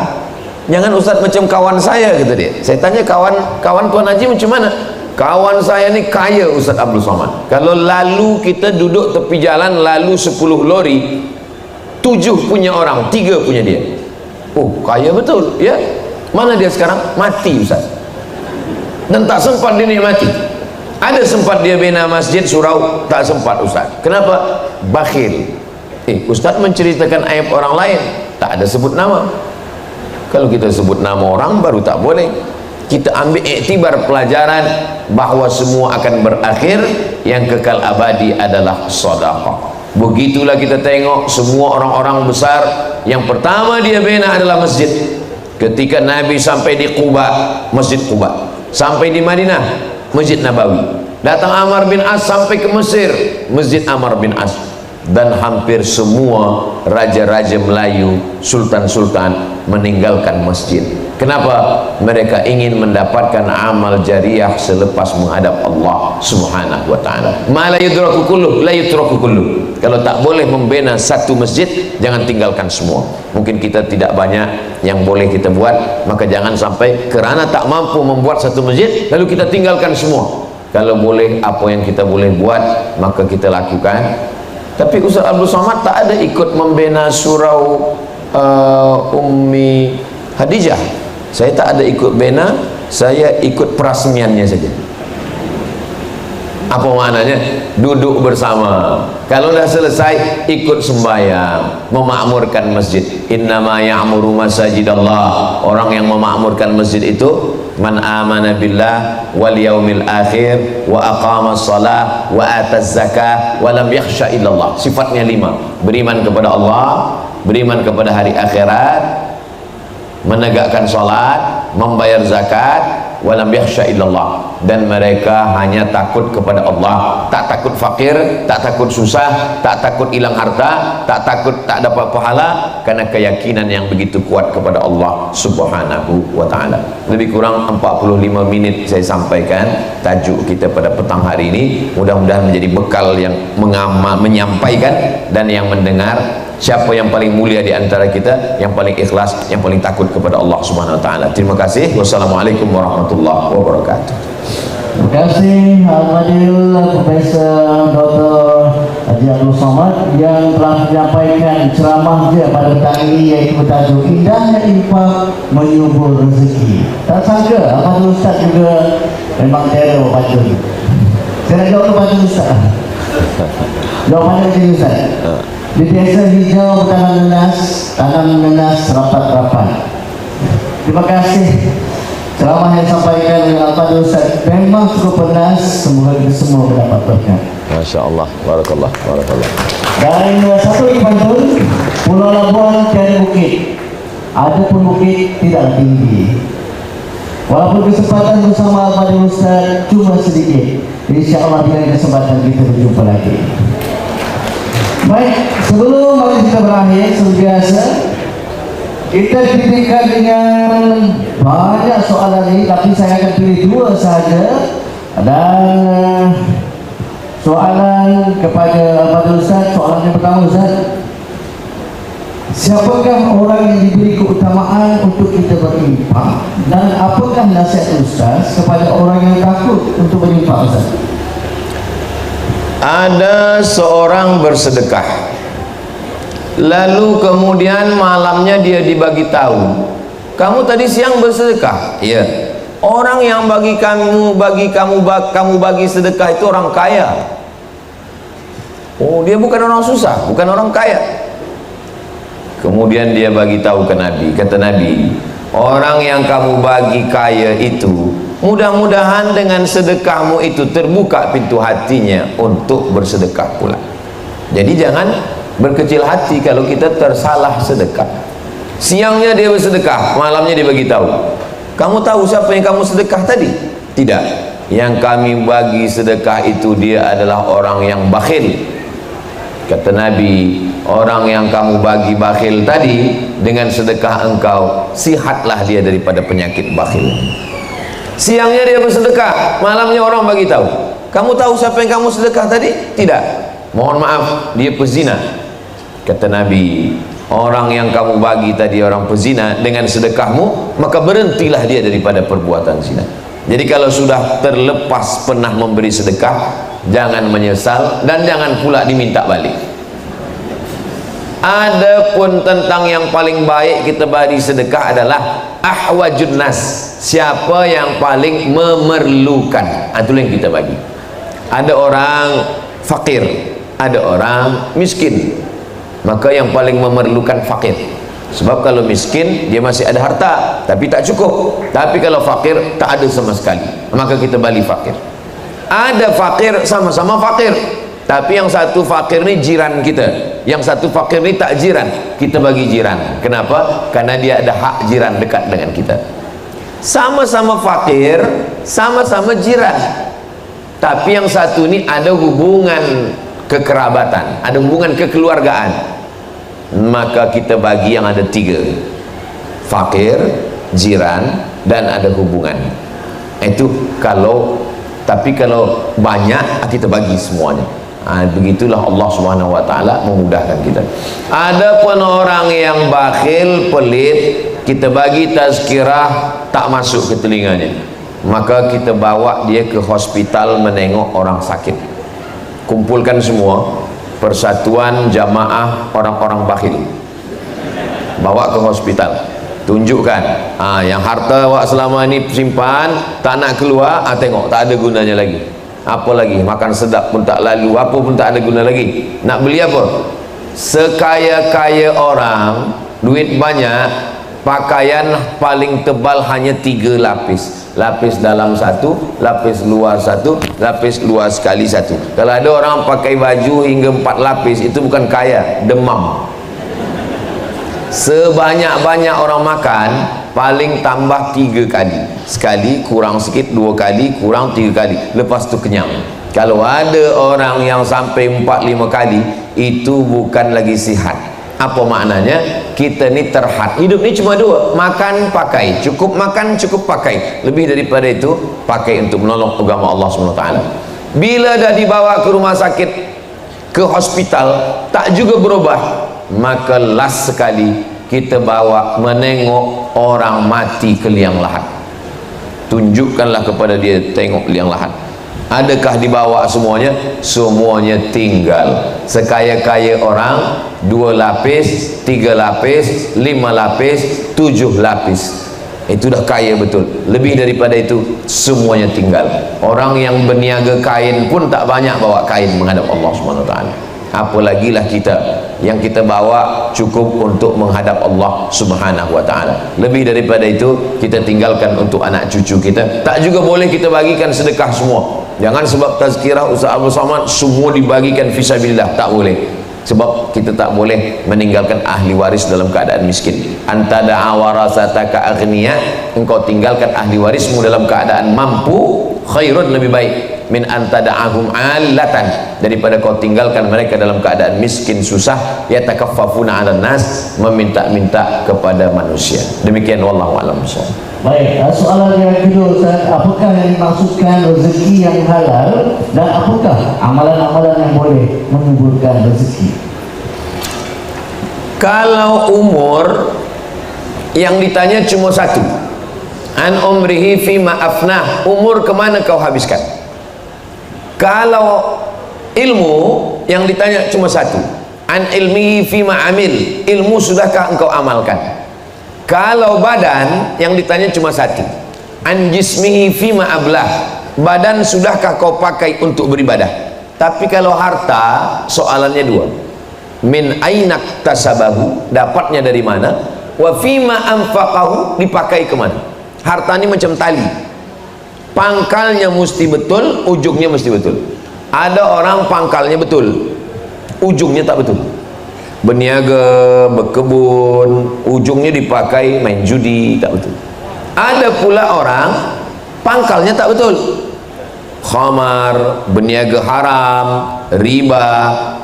Jangan Ustaz macam kawan saya, kata dia. Saya tanya, kawan Tuan Haji macam mana? Kawan saya ni kaya Ustaz Abdul Somad. Kalau lalu kita duduk tepi jalan, lalu 10 lori, 7 punya orang, 3 punya dia. Oh, kaya betul, ya. Mana dia sekarang? Mati Ustaz. Dan tak sempat dinikmati. Ada sempat dia bina masjid surau, tak sempat Ustaz. Kenapa? Bakhil. Ustaz menceritakan aib orang lain, tak ada sebut nama. Kalau kita sebut nama orang baru tak boleh. Kita ambil iktibar pelajaran bahawa semua akan berakhir, yang kekal abadi adalah sedekah. Begitulah kita tengok semua orang-orang besar, yang pertama dia bina adalah masjid. Ketika Nabi sampai di Quba, Masjid Quba. Sampai di Madinah, Masjid Nabawi. Datang Amr bin As sampai ke Mesir, Masjid Amr bin As. Dan hampir semua raja-raja Melayu, sultan-sultan meninggalkan masjid. Kenapa? Mereka ingin mendapatkan amal jariah selepas menghadap Allah Subhanahu wa taala. Ma la yudraku kulluh, la yutraku kulluh. Kalau tak boleh membina satu masjid, jangan tinggalkan semua. Mungkin kita tidak banyak yang boleh kita buat, maka jangan sampai kerana tak mampu membuat satu masjid lalu kita tinggalkan semua. Kalau boleh apa yang kita boleh buat, maka kita lakukan. Tapi Ustaz Abdul Somad tak ada ikut membina surau Ummi Hadijah. Saya tak ada ikut bina, saya ikut perasmiannya saja. Apa maknanya? Duduk bersama. Kalau dah selesai, ikut sembahyang, memakmurkan masjid. Innama ya'muru masajidallah. Orang yang memakmurkan masjid itu man amana billah wal yaumil akhir wa aqama shalah wa ataz zakah wa lam yakhsha illallah. Sifatnya 5. Beriman kepada Allah, beriman kepada hari akhirat, menegakkan salat, membayar zakat, wa lam yakhsha illallah. Dan mereka hanya takut kepada Allah, tak takut fakir, tak takut susah, tak takut hilang harta, tak takut tak dapat pahala, karena keyakinan yang begitu kuat kepada Allah Subhanahu wa taala. Lebih kurang 45 menit saya sampaikan tajuk kita pada petang hari ini. Mudah-mudahan menjadi bekal yang menyampaikan dan yang mendengar. Siapa yang paling mulia di antara kita? Yang paling ikhlas, yang paling takut kepada Allah Subhanahu wa taala. Terima kasih. Wassalamualaikum warahmatullahi wabarakatuh. Terima kasih Al-Fadil Profesor Dr. Haji Abdul Somad yang telah menyampaikan ceramahnya pada petang ini, yaitu bertajuk Indahnya Infak Menyubur Rezeki. Tak sangka Al-Fadil Ustaz juga memang teror patut. Saya nak jawab kepada Ustaz. Jawapannya begini Ustaz. Di desa hijau tanam nenas rapat-rapat. Terima kasih. Ceramah yang disampaikan oleh Al-Fadil Ustaz memang cukup penas. Semoga kita semua mendapat berkat. Masya Allah, barakallah, barakallah. Dan satu lagi pantun, Pulau Labuan tiada bukit, ada pun bukit tidak tinggi. Walaupun kesempatan bersama Al-Fadil Ustaz cuma sedikit, insya Allah dengan kesempatan kita berjumpa lagi. Baik, sebelum mari kita berakhir seperti biasa, kita diberikan dengan banyak soalan ini, tapi saya akan pilih 2 sahaja. Dan soalan kepada Al-Fadil Ustaz, soalan yang pertama Ustaz, siapakah orang yang diberi keutamaan untuk kita berinfak, dan apakah nasihat Ustaz kepada orang yang takut untuk berinfak Ustaz? Ada seorang bersedekah, lalu kemudian malamnya dia dibagi tahu, kamu tadi siang bersedekah. Iya. Orang yang kamu bagi sedekah itu orang kaya. Oh, dia bukan orang susah, bukan orang kaya. Kemudian dia bagi tahu ke Nabi, kata Nabi, orang yang kamu bagi kaya itu, mudah-mudahan dengan sedekahmu itu terbuka pintu hatinya untuk bersedekah pula. Jadi jangan berkecil hati kalau kita tersalah sedekah. Siangnya dia bersedekah, malamnya dia bagi tahu, kamu tahu siapa yang kamu sedekah tadi? Tidak. Yang kami bagi sedekah itu dia adalah orang yang bakhil. Kata Nabi, orang yang kamu bagi bakhil tadi, dengan sedekah engkau sihatlah dia daripada penyakit bakhil. Siangnya dia bersedekah, malamnya orang bagi tahu, kamu tahu siapa yang kamu sedekah tadi? Tidak. Mohon maaf, dia pezina. Kata Nabi, orang yang kamu bagi tadi orang pezina, dengan sedekahmu maka berhentilah dia daripada perbuatan zina. Jadi kalau sudah terlepas pernah memberi sedekah, jangan menyesal dan jangan pula diminta balik. Adapun tentang yang paling baik kita bagi sedekah adalah ahwajun nas, siapa yang paling memerlukan, itu yang kita bagi. Ada orang fakir, ada orang miskin. Maka yang paling memerlukan fakir. Sebab kalau miskin dia masih ada harta tapi tak cukup. Tapi kalau fakir tak ada sama sekali, maka kita bagi fakir. Ada fakir, sama-sama fakir, tapi yang satu fakir ni jiran kita, yang satu fakir ni tak jiran, kita bagi jiran. Kenapa? Karena dia ada hak jiran dekat dengan kita. Sama-sama fakir, sama-sama jiran, tapi yang satu ni ada hubungan kekerabatan, ada hubungan kekeluargaan, maka kita bagi yang ada 3: fakir, jiran, dan ada hubungan. Itu kalau, tapi kalau banyak kita bagi semuanya. Begitulah Allah Subhanahu wa taala memudahkan kita. Adapun orang yang bakhil, pelit, kita bagi tazkirah tak masuk ke telinganya, maka kita bawa dia ke hospital menengok orang sakit. Kumpulkan semua persatuan jamaah orang-orang bakhil, bawa ke hospital, tunjukkan yang harta awak selama ni simpan tak nak keluar, tengok tak ada gunanya lagi. Apa lagi, makan sedap pun tak lalu, apa pun tak ada guna lagi. Nak beli apa? Sekaya-kaya orang, duit banyak, pakaian paling tebal hanya 3 lapis. Lapis dalam 1, lapis luar 1, lapis luar sekali 1. Kalau ada orang pakai baju hingga 4 lapis, itu bukan kaya, demam. Sebanyak-banyak orang makan, paling tambah 3 kali. Sekali kurang sikit, 2 kali kurang, 3 kali, lepas tu kenyang. Kalau ada orang yang sampai 4-5 kali, itu bukan lagi sihat. Apa maknanya? Kita ni terhad. Hidup ni cuma 2, makan pakai, cukup makan cukup pakai. Lebih daripada itu pakai untuk menolong agama Allah SWT. Bila dah dibawa ke rumah sakit, ke hospital, tak juga berubah, maka last sekali kita bawa menengok orang mati ke liang lahat. Tunjukkanlah kepada dia, tengok liang lahat. Adakah dibawa semuanya? Semuanya tinggal. Sekaya-kaya orang, 2 lapis, 3 lapis, 5 lapis, 7 lapis, itu dah kaya betul. Lebih daripada itu semuanya tinggal. Orang yang berniaga kain pun tak banyak bawa kain menghadap Allah SWT. Apalagi lah kita, yang kita bawa cukup untuk menghadap Allah Subhanahu wa taala. Lebih daripada itu kita tinggalkan untuk anak cucu kita. Tak juga boleh kita bagikan sedekah semua. Jangan sebab tazkirah Ustaz Abdul Somad semua dibagikan fisabilillah, tak boleh. Sebab kita tak boleh meninggalkan ahli waris dalam keadaan miskin. Antada'a warasataka aghniya, engkau tinggalkan ahli warismu dalam keadaan mampu, khairun, lebih baik min antada'ahum alatan, daripada kau tinggalkan mereka dalam keadaan miskin susah, yatakaffafuna 'alan nas, meminta-minta kepada manusia. Demikian, wallahu a'lam bishawab. Baik, soalan yang kedua Ustaz, apakah yang dimaksudkan rezeki yang halal dan apakah amalan-amalan yang boleh menyuburkan rezeki? Kalau umur yang ditanya cuma 1, an umrihi fima afnah, umur kemana kau habiskan. Kalau ilmu yang ditanya cuma 1, an ilmihi fima amil, ilmu sudahkah engkau amalkan. Kalau badan yang ditanya cuma 1, an jismihi fima ablah, badan sudahkah kau pakai untuk beribadah. Tapi kalau harta, soalannya 2, min ainak tasabahu, dapatnya dari mana, wa fima anfaqahu, dipakai kemana. Harta ini macam tali, pangkalnya mesti betul, ujungnya mesti betul. Ada orang pangkalnya betul, ujungnya tak betul. Berniaga, berkebun, ujungnya dipakai main judi, tak betul. Ada pula orang pangkalnya tak betul, khamar, berniaga haram, riba,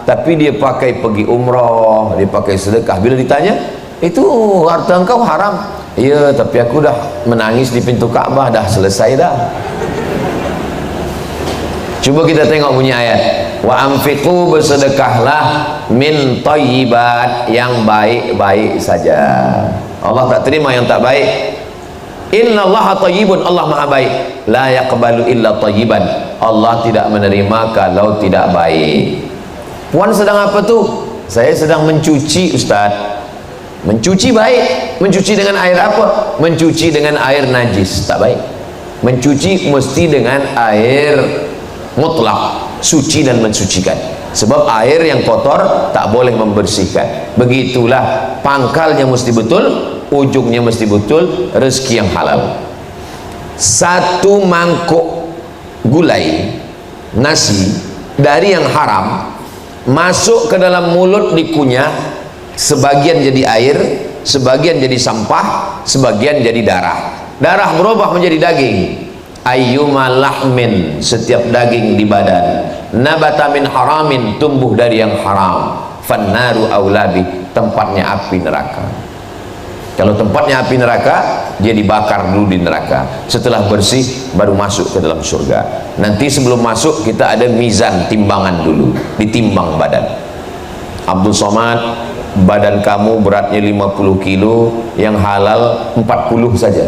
tapi dia pakai pergi umrah, dia pakai sedekah. Bila ditanya, itu harta engkau haram. Ya, tapi aku dah menangis di pintu Kaabah, dah selesai dah. Cuba kita tengok bunyi ayat, wa anfiqu, bersedekahlah, min thayyibat, yang baik-baik saja. Allah tak terima yang tak baik. Innallaha thayyibun, Allah maha baik. La yaqbalu illa thayyiban, Allah tidak menerima kalau tidak baik. Puan sedang apa tu? Saya sedang mencuci Ustaz. Mencuci baik. Mencuci dengan air apa? Mencuci dengan air najis, tak baik. Mencuci mesti dengan air mutlak, suci dan mensucikan. Sebab air yang kotor tak boleh membersihkan. Begitulah, pangkalnya mesti betul, ujungnya mesti betul, rezeki yang halal. Satu mangkuk gulai nasi dari yang haram masuk ke dalam mulut dikunyah, sebagian jadi air, sebagian jadi sampah, sebagian jadi darah. Darah berubah menjadi daging. Ayyuma lahmin, setiap daging di badan, nabata min haramin, tumbuh dari yang haram, fannaru aulabi, tempatnya api neraka. Kalau tempatnya api neraka, dia dibakar dulu di neraka. Setelah bersih baru masuk ke dalam surga. Nanti sebelum masuk kita ada mizan, timbangan dulu, ditimbang badan. Abdul Somad, badan kamu beratnya 50 kilo, yang halal 40 saja.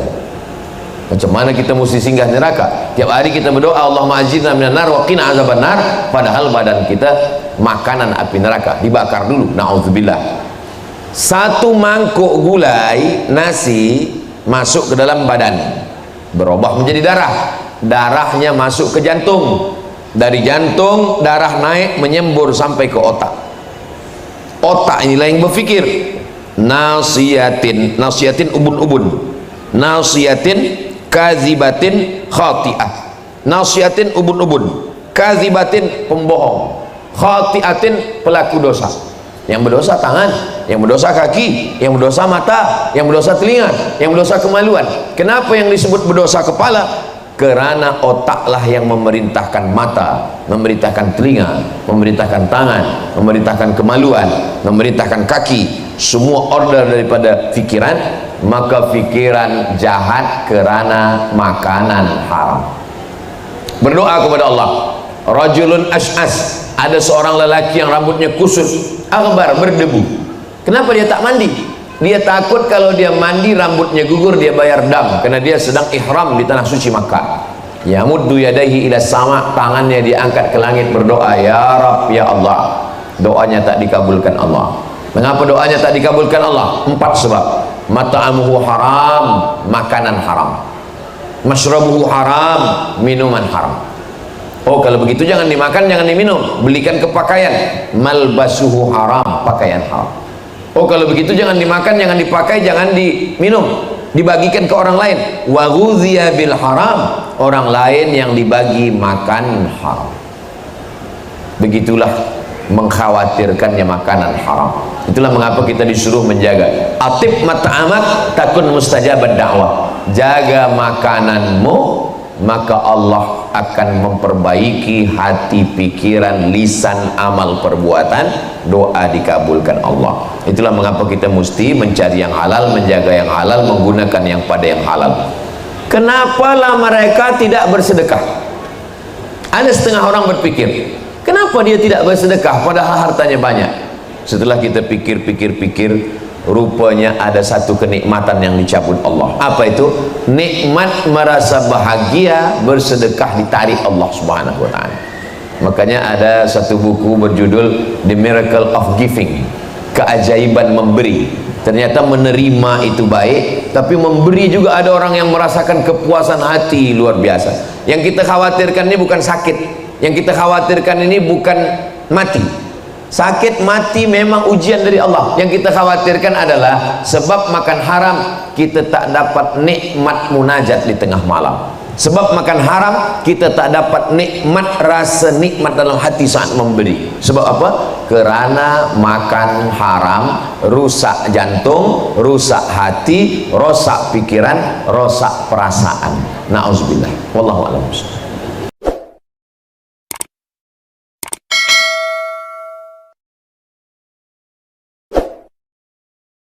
Macam mana kita mesti singgah neraka? Tiap hari kita berdoa, Allahumma ajirna minan nar wa qina azabannar, padahal badan kita makanan api neraka, dibakar dulu. Nauzubillah. Satu mangkuk gulai nasi masuk ke dalam badan, berubah menjadi darah. Darahnya masuk ke jantung. Dari jantung darah naik menyembur sampai ke otak. Otak inilah yang berfikir. Nasiyatin, nasiyatin ubun-ubun, nasiyatin kazibatin khati'ah. Nasiyatin ubun-ubun, kazibatin pembohong, khati'atin pelaku dosa. Yang berdosa tangan, yang berdosa kaki, yang berdosa mata, yang berdosa telinga, yang berdosa kemaluan. Kenapa yang disebut berdosa kepala? Kerana otaklah yang memerintahkan mata, memerintahkan telinga, memerintahkan tangan, memerintahkan kemaluan, memerintahkan kaki. Semua order daripada fikiran, maka fikiran jahat kerana makanan haram. Berdoa kepada Allah. Rajulun ash'as, ada seorang lelaki yang rambutnya kusut, aghbar, berdebu. Kenapa dia tak mandi? Dia takut kalau dia mandi rambutnya gugur, dia bayar dam, karena dia sedang ihram di tanah suci Makkah. Yamuddu yadaihi ila sama, tangannya diangkat ke langit berdoa, ya Rabb, ya Allah. Doanya tak dikabulkan Allah. Mengapa doanya tak dikabulkan Allah? 4 sebab. Mata'amuhu haram, makanan haram. Mashrabuhu haram, minuman haram. Oh, kalau begitu jangan dimakan, jangan diminum. Belikan ke pakaian. Malbasuhu haram, pakaian haram. Oh, kalau begitu jangan dimakan, jangan dipakai, jangan diminum. Dibagikan ke orang lain. Wa ghudhiya bil haram, orang lain yang dibagi makan haram. Begitulah mengkhawatirkannya makanan haram. Itulah mengapa kita disuruh menjaga. Atib mat'amak takun mustajabad da'wah. Jaga makananmu, maka Allah akan memperbaiki hati, pikiran, lisan, amal, perbuatan, doa dikabulkan Allah. Itulah mengapa kita mesti mencari yang halal, menjaga yang halal, menggunakan yang pada yang halal. Kenapalah mereka tidak bersedekah? Ada setengah orang berpikir, kenapa dia tidak bersedekah padahal hartanya banyak? Setelah kita pikir-pikir, rupanya ada satu kenikmatan yang dicabut Allah. Apa itu? Nikmat merasa bahagia bersedekah ditarik Allah Subhanahu wa taala. Makanya ada satu buku berjudul The Miracle of Giving, keajaiban memberi. Ternyata menerima itu baik, tapi memberi juga ada orang yang merasakan kepuasan hati luar biasa. Yang kita khawatirkan ini bukan sakit, yang kita khawatirkan ini bukan mati. Sakit mati memang ujian dari Allah. Yang kita khawatirkan adalah sebab makan haram kita tak dapat nikmat munajat di tengah malam. Sebab makan haram kita tak dapat nikmat, rasa nikmat dalam hati saat memberi. Sebab apa? Kerana makan haram rusak jantung, rusak hati, rosak pikiran, rosak perasaan. Nauzubillah. Wallahu a'lam.